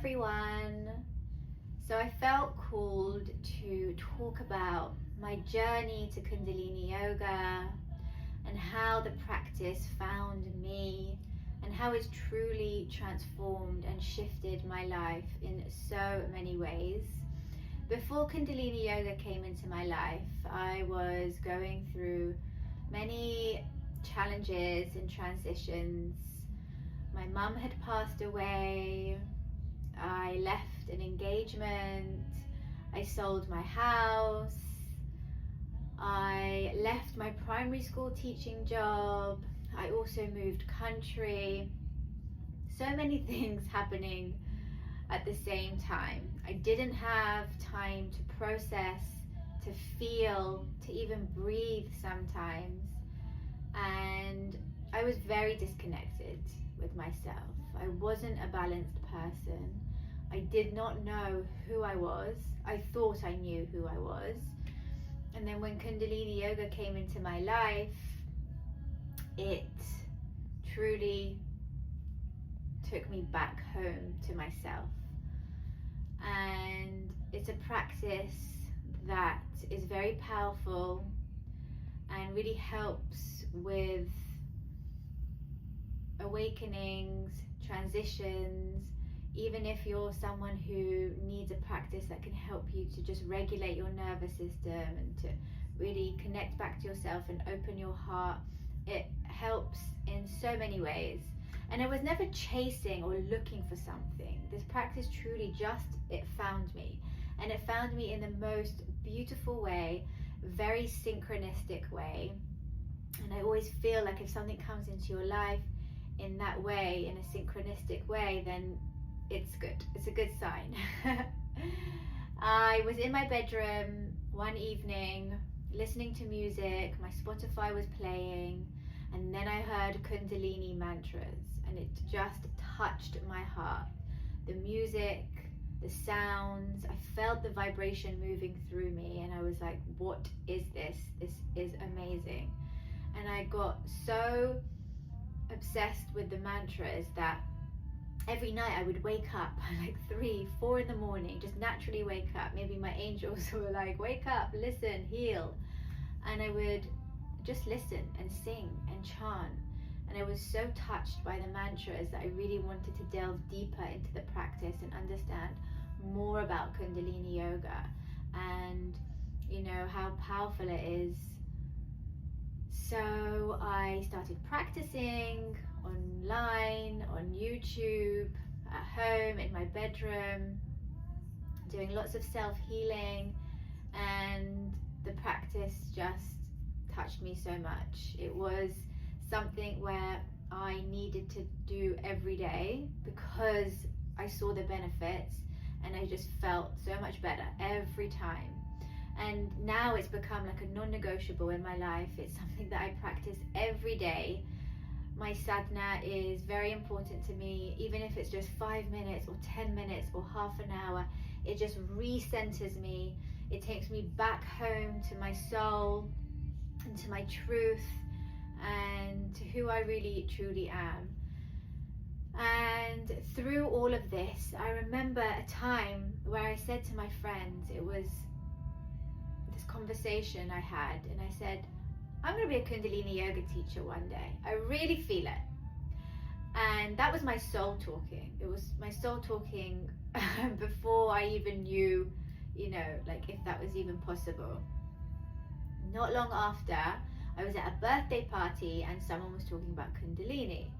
everyone. So I felt called to talk about my journey to Kundalini Yoga and how the practice found me and how it's truly transformed and shifted my life in so many ways. Before Kundalini Yoga came into my life, I was going through many challenges and transitions. My mum had passed away. I left an engagement. I sold my house. I left my primary school teaching job. I also moved country. So many things happening at the same time. I didn't have time to process, to feel, to even breathe sometimes. And I was very disconnected with myself. I wasn't a balanced person. I did not know who I was. I thought I knew who I was. And then when Kundalini Yoga came into my life, it truly took me back home to myself. And it's a practice that is very powerful and really helps with awakenings, transitions. Even if you're someone who needs a practice that can help you to just regulate your nervous system and to really connect back to yourself and open your heart, it helps in so many ways. And I was never chasing or looking for something. This practice truly it found me. And it found me in the most beautiful way, very synchronistic way. And I always feel like if something comes into your life in that way, in a synchronistic way, then it's good. It's a good sign. I was in my bedroom one evening listening to music. My Spotify was playing, and then I heard Kundalini mantras, and it just touched my heart. The music, the sounds, I felt the vibration moving through me, and I was like, what is this? This is amazing. And I got so obsessed with the mantras that every night I would wake up like 3, 4 in the morning, just naturally wake up. Maybe my angels were like, wake up, listen, heal. And I would just listen and sing and chant. And I was so touched by the mantras that I really wanted to delve deeper into the practice and understand more about Kundalini Yoga and, how powerful it is. So I started practicing online, on YouTube, at home, in my bedroom, doing lots of self-healing, and the practice just touched me so much. It was something where I needed to do every day because I saw the benefits and I just felt so much better every time. And now it's become like a non-negotiable in my life. It's something that I practice every day. My sadhana is very important to me, even if it's just 5 minutes or 10 minutes or half an hour. It just recenters me. It takes me back home to my soul and to my truth and to who I really truly am. And through all of this, I remember a time where I said to my friends, it was this conversation I had, and I said, I'm going to be a Kundalini Yoga teacher one day. I really feel it. And that was my soul talking. It was my soul talking before I even knew, like if that was even possible. Not long after, I was at a birthday party and someone was talking about Kundalini.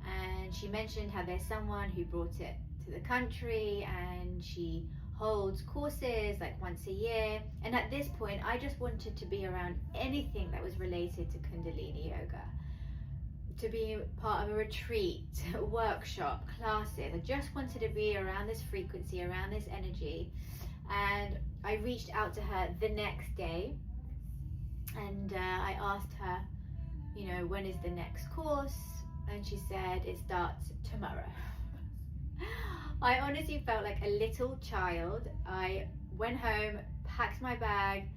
And she mentioned how there's someone who brought it to the country and she holds courses like once a year. And at this point, I just wanted to be around anything that was related to Kundalini Yoga, to be part of a retreat, a workshop, classes. I just wanted to be around this frequency, around this energy. And I reached out to her the next day and I asked her, when is the next course? And she said, it starts tomorrow. I honestly felt like a little child. I went home, packed my bag,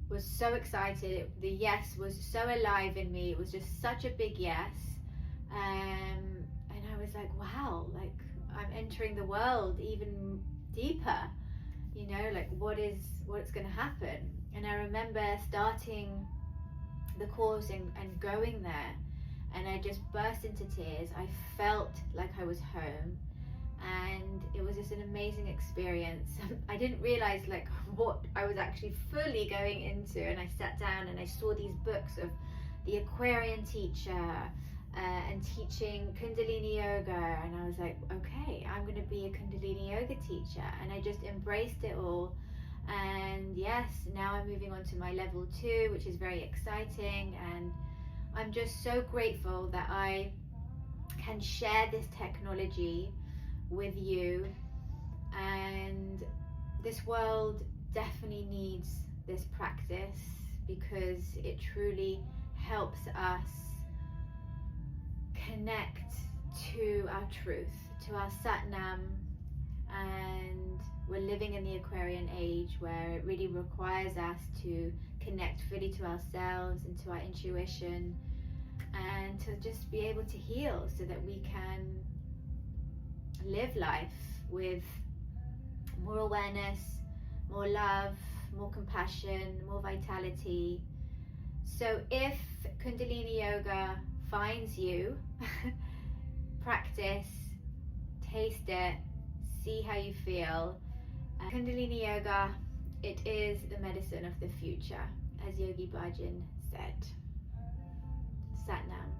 was so excited. The yes was so alive in me. It was just such a big yes. And I was like, wow, like I'm entering the world even deeper, you know, like what's going to happen. And I remember starting the course and going there, and I just burst into tears. I felt like I was home, and it was just an amazing experience. I didn't realize like what I was actually fully going into, and I sat down and I saw these books of the Aquarian teacher and teaching Kundalini Yoga, and I was like, okay, I'm going to be a Kundalini Yoga teacher, and I just embraced it all. And yes, now I'm moving on to my level 2, which is very exciting, and I'm just so grateful that I can share this technology with you. And this world definitely needs this practice, because it truly helps us connect to our truth, to our Satnam. And we're living in the Aquarian age, where it really requires us to connect fully to ourselves and to our intuition, and to just be able to heal so that we can live life with more awareness, more love, more compassion, more vitality. So if Kundalini Yoga finds you, practice, taste it, see how you feel. Kundalini Yoga, it is the medicine of the future, as Yogi Bhajan said. Satnam.